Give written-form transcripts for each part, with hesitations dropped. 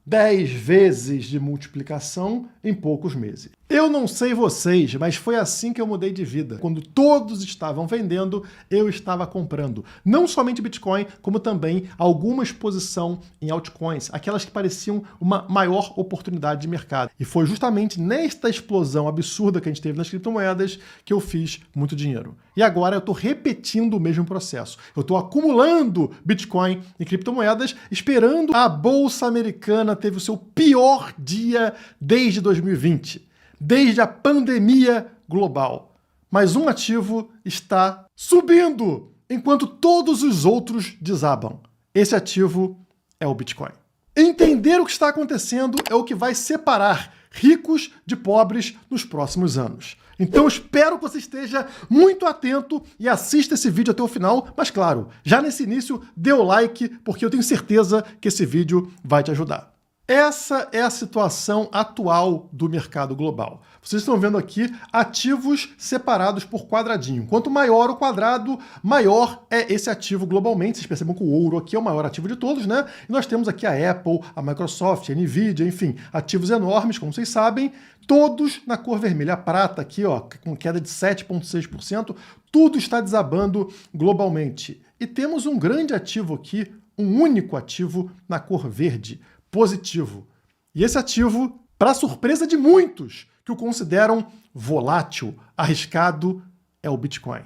10 vezes de multiplicação em poucos meses. Eu não sei vocês, mas foi assim que eu mudei de vida. Quando todos estavam vendendo, eu estava comprando. Não somente Bitcoin, como também alguma exposição em altcoins, aquelas que pareciam uma maior oportunidade de mercado. E foi justamente nesta explosão absurda que a gente teve nas criptomoedas que eu fiz muito dinheiro. E agora eu estou repetindo o mesmo processo. Eu estou acumulando Bitcoin e criptomoedas, esperando. A Bolsa Americana teve o seu pior dia desde 2020. Desde a pandemia global. Mas um ativo está subindo, enquanto todos os outros desabam. Esse ativo é o Bitcoin. Entender o que está acontecendo é o que vai separar ricos de pobres nos próximos anos. Então espero que você esteja muito atento e assista esse vídeo até o final, mas claro, já nesse início, dê o like, porque eu tenho certeza que esse vídeo vai te ajudar. Essa é a situação atual do mercado global. Vocês estão vendo aqui ativos separados por quadradinho. Quanto maior o quadrado, maior é esse ativo globalmente. Vocês percebem que o ouro aqui é o maior ativo de todos, né? E nós temos aqui a Apple, a Microsoft, a Nvidia, enfim, ativos enormes, como vocês sabem, todos na cor vermelha. A prata aqui, ó, com queda de 7,6%, tudo está desabando globalmente. E temos um grande ativo aqui, um único ativo na cor verde, positivo. E esse ativo, para surpresa de muitos que o consideram volátil, arriscado, é o Bitcoin.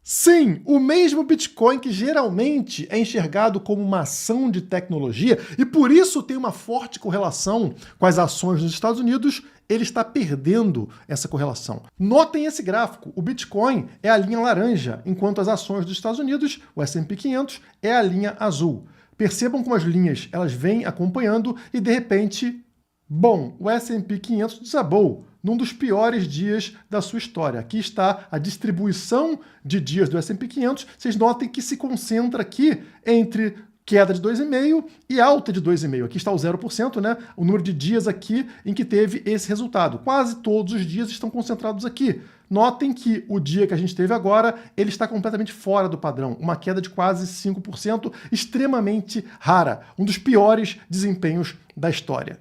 Sim, o mesmo Bitcoin que geralmente é enxergado como uma ação de tecnologia e por isso tem uma forte correlação com as ações dos Estados Unidos, ele está perdendo essa correlação. Notem esse gráfico, o Bitcoin é a linha laranja, enquanto as ações dos Estados Unidos, o S&P 500, é a linha azul. Percebam como as linhas elas vêm acompanhando e, de repente, bom, o S&P 500 desabou num dos piores dias da sua história. Aqui está a distribuição de dias do S&P 500. Vocês notem que se concentra aqui entre queda de 2,5% e alta de 2,5%. Aqui está o 0%, né? O número de dias aqui em que teve esse resultado. Quase todos os dias estão concentrados aqui. Notem que o dia que a gente teve agora, ele está completamente fora do padrão. Uma queda de quase 5%, extremamente rara. Um dos piores desempenhos da história.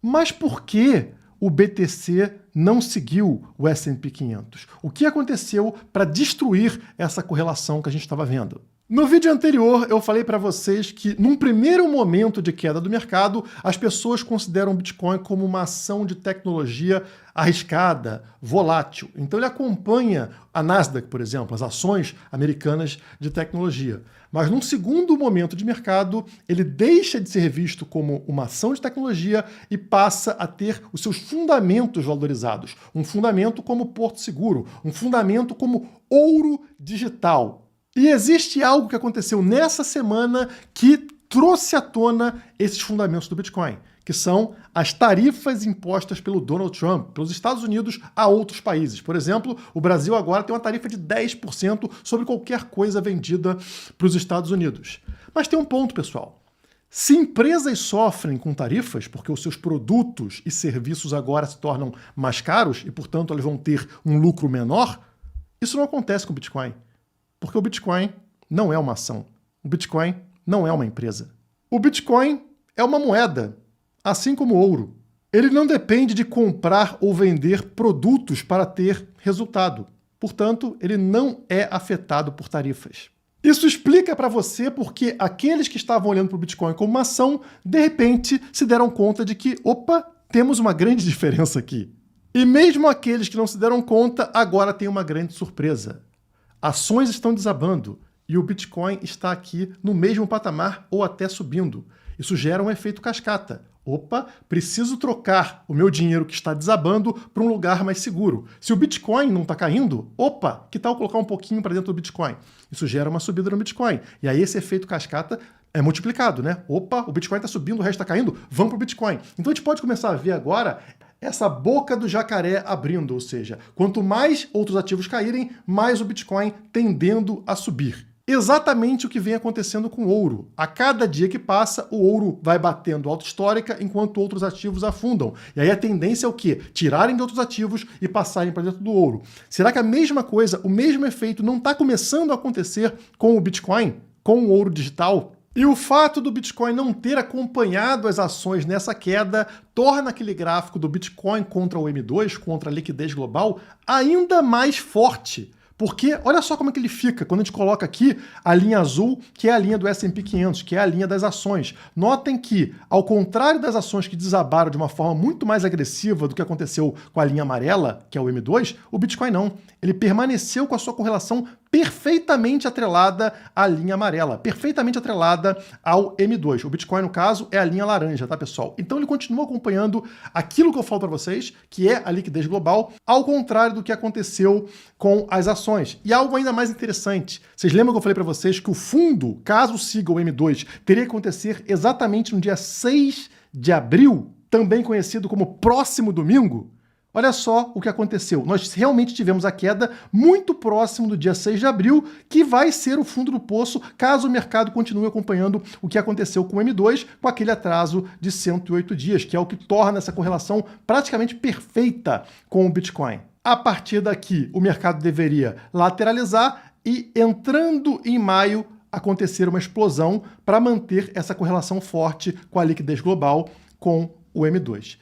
Mas por que o BTC não seguiu o S&P 500? O que aconteceu para destruir essa correlação que a gente estava vendo? No vídeo anterior, eu falei para vocês que, num primeiro momento de queda do mercado, as pessoas consideram o Bitcoin como uma ação de tecnologia arriscada, volátil. Então ele acompanha a Nasdaq, por exemplo, as ações americanas de tecnologia. Mas num segundo momento de mercado, ele deixa de ser visto como uma ação de tecnologia e passa a ter os seus fundamentos valorizados. Um fundamento como Porto Seguro, um fundamento como ouro digital. E existe algo que aconteceu nessa semana que trouxe à tona esses fundamentos do Bitcoin, que são as tarifas impostas pelo Donald Trump, pelos Estados Unidos a outros países. Por exemplo, o Brasil agora tem uma tarifa de 10% sobre qualquer coisa vendida para os Estados Unidos. Mas tem um ponto, pessoal. Se empresas sofrem com tarifas, porque os seus produtos e serviços agora se tornam mais caros e, portanto, elas vão ter um lucro menor, isso não acontece com o Bitcoin. Porque o Bitcoin não é uma ação. O Bitcoin não é uma empresa. O Bitcoin é uma moeda, assim como o ouro. Ele não depende de comprar ou vender produtos para ter resultado. Portanto, ele não é afetado por tarifas. Isso explica para você porque aqueles que estavam olhando para o Bitcoin como uma ação, de repente se deram conta de que, opa, temos uma grande diferença aqui. E mesmo aqueles que não se deram conta, agora tem uma grande surpresa. Ações estão desabando e o Bitcoin está aqui no mesmo patamar ou até subindo. Isso gera um efeito cascata. Opa, preciso trocar o meu dinheiro que está desabando para um lugar mais seguro. Se o Bitcoin não está caindo, opa, que tal colocar um pouquinho para dentro do Bitcoin? Isso gera uma subida no Bitcoin. E aí esse efeito cascata é multiplicado, né? Opa, o Bitcoin está subindo, o resto está caindo, vamos para o Bitcoin. Então a gente pode começar a ver agora essa boca do jacaré abrindo, ou seja, quanto mais outros ativos caírem, mais o Bitcoin tendendo a subir. Exatamente o que vem acontecendo com o ouro. A cada dia que passa, o ouro vai batendo alta histórica enquanto outros ativos afundam. E aí a tendência é o quê? Tirarem de outros ativos e passarem para dentro do ouro. Será que a mesma coisa, o mesmo efeito não está começando a acontecer com o Bitcoin, com o ouro digital? E o fato do Bitcoin não ter acompanhado as ações nessa queda torna aquele gráfico do Bitcoin contra o M2, contra a liquidez global, ainda mais forte. Porque olha só como é que ele fica quando a gente coloca aqui a linha azul, que é a linha do S&P 500, que é a linha das ações. Notem que, ao contrário das ações que desabaram de uma forma muito mais agressiva do que aconteceu com a linha amarela, que é o M2, o Bitcoin não. Ele permaneceu com a sua correlação perfeitamente atrelada à linha amarela, perfeitamente atrelada ao M2. O Bitcoin, no caso, é a linha laranja, tá, pessoal? Então ele continua acompanhando aquilo que eu falo para vocês, que é a liquidez global, ao contrário do que aconteceu com as ações. E algo ainda mais interessante, vocês lembram que eu falei para vocês que o fundo, caso siga o M2, teria que acontecer exatamente no dia 6 de abril, também conhecido como próximo domingo? Olha só o que aconteceu. Nós realmente tivemos a queda muito próximo do dia 6 de abril, que vai ser o fundo do poço caso o mercado continue acompanhando o que aconteceu com o M2, com aquele atraso de 108 dias, que é o que torna essa correlação praticamente perfeita com o Bitcoin. A partir daqui, o mercado deveria lateralizar e, entrando em maio, acontecer uma explosão para manter essa correlação forte com a liquidez global com o M2.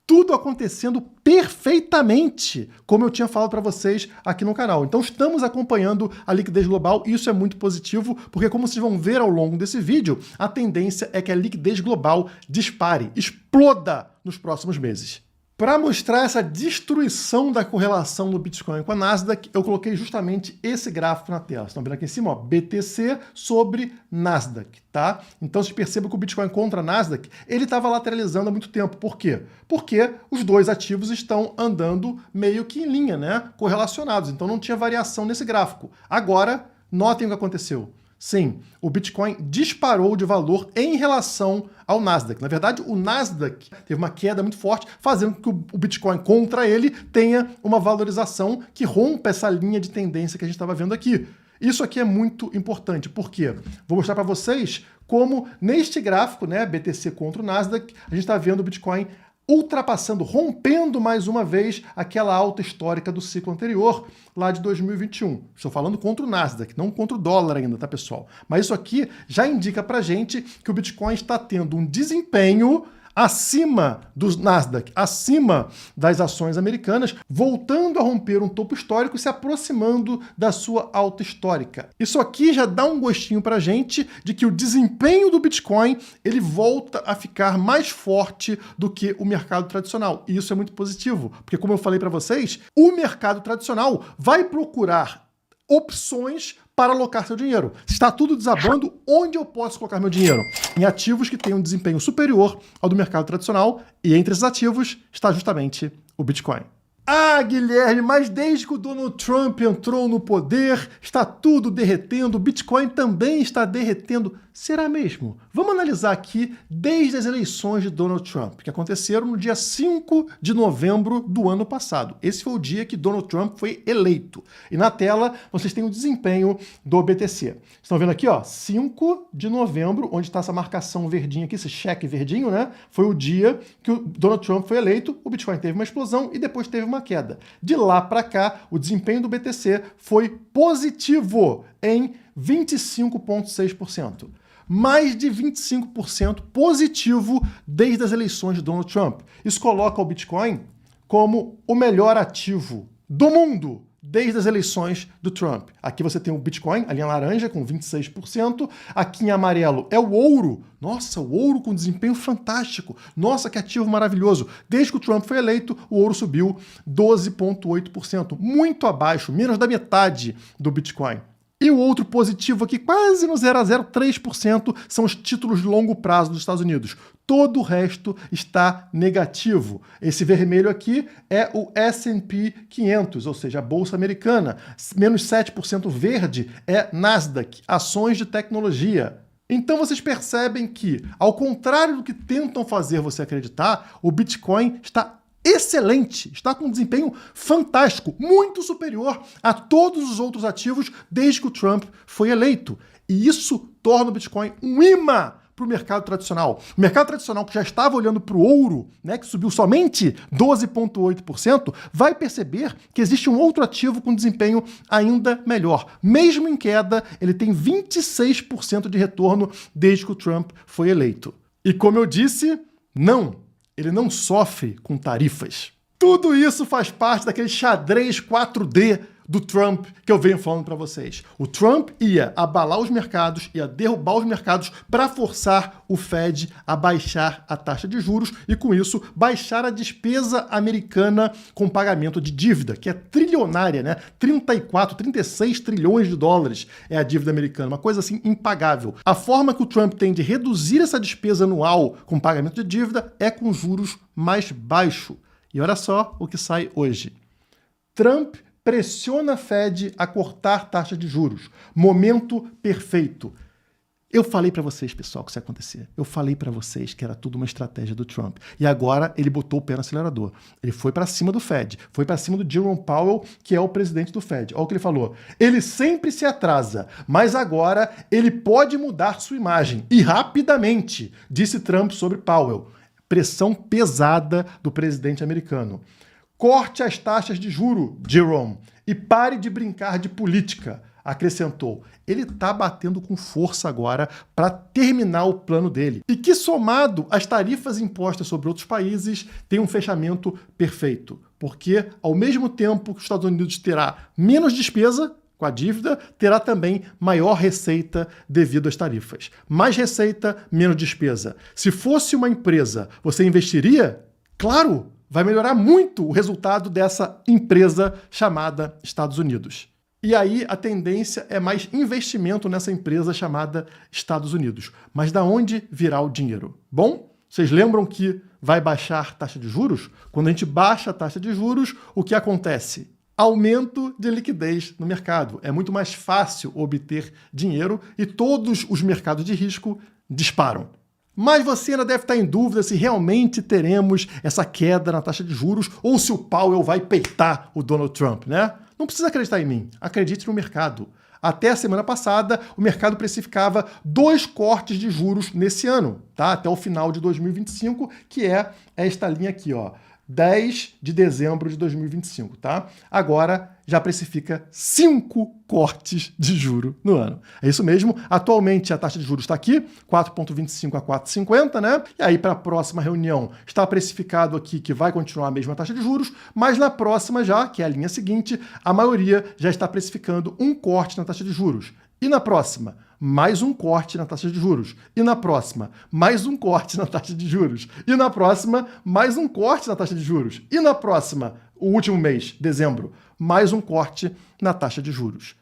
Tudo acontecendo perfeitamente, como eu tinha falado para vocês aqui no canal. Então estamos acompanhando a liquidez global e isso é muito positivo, porque como vocês vão ver ao longo desse vídeo, a tendência é que a liquidez global dispare, exploda nos próximos meses. Para mostrar essa destruição da correlação do Bitcoin com a Nasdaq, eu coloquei justamente esse gráfico na tela. Vocês estão vendo aqui em cima, ó, BTC sobre Nasdaq, tá? Então vocês percebam que o Bitcoin contra a Nasdaq, ele estava lateralizando há muito tempo. Por quê? Porque os dois ativos estão andando meio que em linha, né? Correlacionados. Então não tinha variação nesse gráfico. Agora, notem o que aconteceu. Sim, o Bitcoin disparou de valor em relação ao Nasdaq. Na verdade, o Nasdaq teve uma queda muito forte, fazendo com que o Bitcoin contra ele tenha uma valorização que rompa essa linha de tendência que a gente estava vendo aqui. Isso aqui é muito importante, porque vou mostrar para vocês como neste gráfico, né, BTC contra o Nasdaq, a gente está vendo o Bitcoin ultrapassando, rompendo mais uma vez aquela alta histórica do ciclo anterior, lá de 2021. Estou falando contra o Nasdaq, não contra o dólar ainda, tá, pessoal? Mas isso aqui já indica pra gente que o Bitcoin está tendo um desempenho acima do Nasdaq, acima das ações americanas, voltando a romper um topo histórico e se aproximando da sua alta histórica. Isso aqui já dá um gostinho pra gente de que o desempenho do Bitcoin, ele volta a ficar mais forte do que o mercado tradicional. E isso é muito positivo, porque como eu falei para vocês, o mercado tradicional vai procurar opções para alocar seu dinheiro. Se está tudo desabando, onde eu posso colocar meu dinheiro? Em ativos que têm um desempenho superior ao do mercado tradicional, e entre esses ativos está justamente o Bitcoin. Ah, Guilherme, mas desde que o Donald Trump entrou no poder, está tudo derretendo, o Bitcoin também está derretendo. Será mesmo? Vamos analisar aqui desde as eleições de Donald Trump, que aconteceram no dia 5 de novembro do ano passado. Esse foi o dia que Donald Trump foi eleito. E na tela vocês têm o desempenho do BTC. Estão vendo aqui, ó, 5 de novembro, onde está essa marcação verdinha aqui, esse cheque verdinho, né? Foi o dia que o Donald Trump foi eleito, o Bitcoin teve uma explosão e depois teve uma queda. De lá para cá, o desempenho do BTC foi positivo em 25,6%. Mais de 25% positivo desde as eleições de Donald Trump. Isso coloca o Bitcoin como o melhor ativo do mundo desde as eleições do Trump. Aqui você tem o Bitcoin, a linha laranja, com 26%. Aqui em amarelo é o ouro. Nossa, o ouro com desempenho fantástico. Nossa, que ativo maravilhoso. Desde que o Trump foi eleito, o ouro subiu 12,8%. Muito abaixo, menos da metade do Bitcoin. E o outro positivo aqui, quase no 0,03%, são os títulos de longo prazo dos Estados Unidos. Todo o resto está negativo. Esse vermelho aqui é o S&P 500, ou seja, a Bolsa Americana. Menos 7% verde é Nasdaq, ações de tecnologia. Então vocês percebem que, ao contrário do que tentam fazer você acreditar, o Bitcoin está excelente, está com um desempenho fantástico, muito superior a todos os outros ativos desde que o Trump foi eleito. E isso torna o Bitcoin um imã para o mercado tradicional. O mercado tradicional que já estava olhando para o ouro, né, que subiu somente 12,8%, vai perceber que existe um outro ativo com desempenho ainda melhor. Mesmo em queda, ele tem 26% de retorno desde que o Trump foi eleito. E como eu disse, ele não sofre com tarifas. Tudo isso faz parte daquele xadrez 4D do Trump que eu venho falando para vocês. O Trump ia abalar os mercados, ia derrubar os mercados para forçar o Fed a baixar a taxa de juros e, com isso, baixar a despesa americana com pagamento de dívida, que é trilionária, né? 36 trilhões de dólares é a dívida americana, uma coisa assim impagável. A forma que o Trump tem de reduzir essa despesa anual com pagamento de dívida é com juros mais baixos. E olha só o que sai hoje. Trump pressiona a Fed a cortar taxa de juros. Momento perfeito. Eu falei para vocês, pessoal, que isso ia acontecer. Eu falei para vocês que era tudo uma estratégia do Trump. E agora ele botou o pé no acelerador. Ele foi para cima do Fed. Foi para cima do Jerome Powell, que é o presidente do Fed. Olha o que ele falou. Ele sempre se atrasa, mas agora ele pode mudar sua imagem. E rapidamente, disse Trump sobre Powell. Pressão pesada do presidente americano. Corte as taxas de juro, Jerome, e pare de brincar de política, acrescentou. Ele está batendo com força agora para terminar o plano dele. E que, somado às tarifas impostas sobre outros países, tem um fechamento perfeito. Porque, ao mesmo tempo que os Estados Unidos terá menos despesa com a dívida, terá também maior receita devido às tarifas. Mais receita, menos despesa. Se fosse uma empresa, você investiria? Claro! Vai melhorar muito o resultado dessa empresa chamada Estados Unidos. E aí a tendência é mais investimento nessa empresa chamada Estados Unidos. Mas da onde virá o dinheiro? Bom, vocês lembram que vai baixar a taxa de juros? Quando a gente baixa a taxa de juros, o que acontece? Aumento de liquidez no mercado. É muito mais fácil obter dinheiro e todos os mercados de risco disparam. Mas você ainda deve estar em dúvida se realmente teremos essa queda na taxa de juros ou se o Powell vai peitar o Donald Trump, né? Não precisa acreditar em mim, acredite no mercado. Até a semana passada, o mercado precificava 2 cortes de juros nesse ano, tá? Até o final de 2025, que é esta linha aqui, ó. 10 de dezembro de 2025, tá? Agora já precifica 5 cortes de juro no ano. É isso mesmo. Atualmente a taxa de juros está aqui, 4,25 a 4,50, né? E aí para a próxima reunião está precificado aqui que vai continuar a mesma taxa de juros, mas na próxima já, que é a linha seguinte, a maioria já está precificando um corte na taxa de juros. E na próxima, mais um corte na taxa de juros. E na próxima, mais um corte na taxa de juros. E na próxima, mais um corte na taxa de juros. E na próxima, o último mês, dezembro, mais um corte na taxa de juros.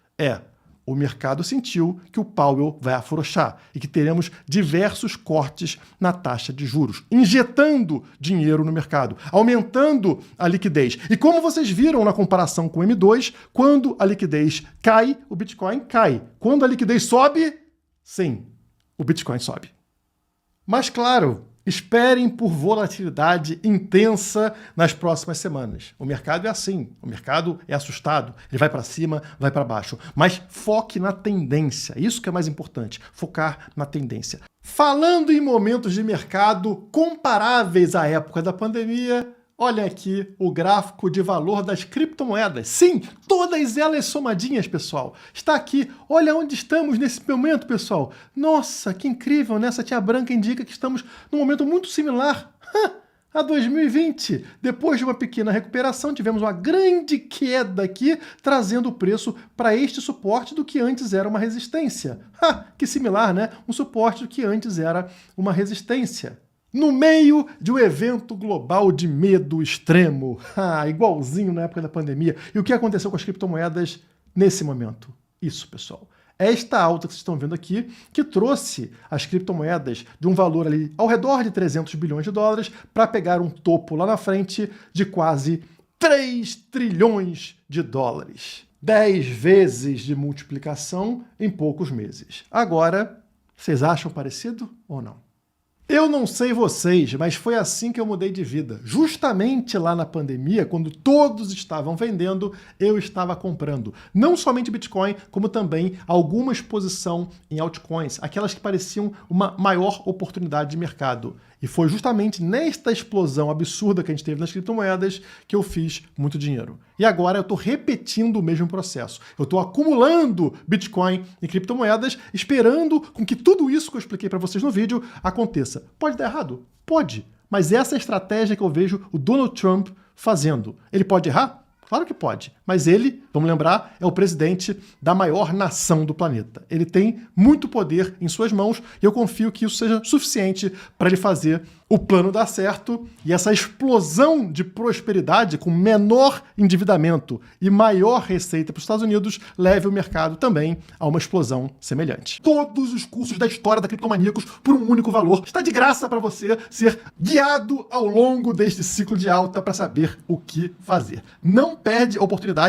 O mercado sentiu que o Powell vai afrouxar e que teremos diversos cortes na taxa de juros, injetando dinheiro no mercado, aumentando a liquidez. E como vocês viram na comparação com o M2, quando a liquidez cai, o Bitcoin cai. Quando a liquidez sobe, sim, o Bitcoin sobe. Mas claro, esperem por volatilidade intensa nas próximas semanas. O mercado é assim, o mercado é assustado, ele vai para cima, vai para baixo. Mas foque na tendência, isso que é mais importante, focar na tendência. Falando em momentos de mercado comparáveis à época da pandemia, olha aqui o gráfico de valor das criptomoedas. Sim, todas elas somadinhas, pessoal. Está aqui. Olha onde estamos nesse momento, pessoal. Nossa, que incrível, né? Essa tia branca indica que estamos num momento muito similar a 2020. Depois de uma pequena recuperação, tivemos uma grande queda aqui, trazendo o preço para este suporte do que antes era uma resistência. Que similar, né? Um suporte do que antes era uma resistência. No meio de um evento global de medo extremo, igualzinho na época da pandemia. E o que aconteceu com as criptomoedas nesse momento? Isso, pessoal. Esta alta que vocês estão vendo aqui, que trouxe as criptomoedas de um valor ali ao redor de 300 bilhões de dólares para pegar um topo lá na frente de quase 3 trilhões de dólares. 10 vezes de multiplicação em poucos meses. Agora, vocês acham parecido ou não? Eu não sei vocês, mas foi assim que eu mudei de vida. Justamente lá na pandemia, quando todos estavam vendendo, eu estava comprando. Não somente Bitcoin, como também alguma exposição em altcoins, aquelas que pareciam uma maior oportunidade de mercado. E foi justamente nesta explosão absurda que a gente teve nas criptomoedas que eu fiz muito dinheiro. E agora eu estou repetindo o mesmo processo. Eu estou acumulando Bitcoin e criptomoedas, esperando com que tudo isso que eu expliquei para vocês no vídeo aconteça. Pode dar errado? Pode. Mas essa é a estratégia que eu vejo o Donald Trump fazendo. Ele pode errar? Claro que pode, mas ele, vamos lembrar, é o presidente da maior nação do planeta. Ele tem muito poder em suas mãos e eu confio que isso seja suficiente para ele fazer o plano dar certo e essa explosão de prosperidade com menor endividamento e maior receita para os Estados Unidos leve o mercado também a uma explosão semelhante. Todos os cursos da história da Criptomaníacos por um único valor. Está de graça para você ser guiado ao longo deste ciclo de alta para saber o que fazer. Não perde a oportunidade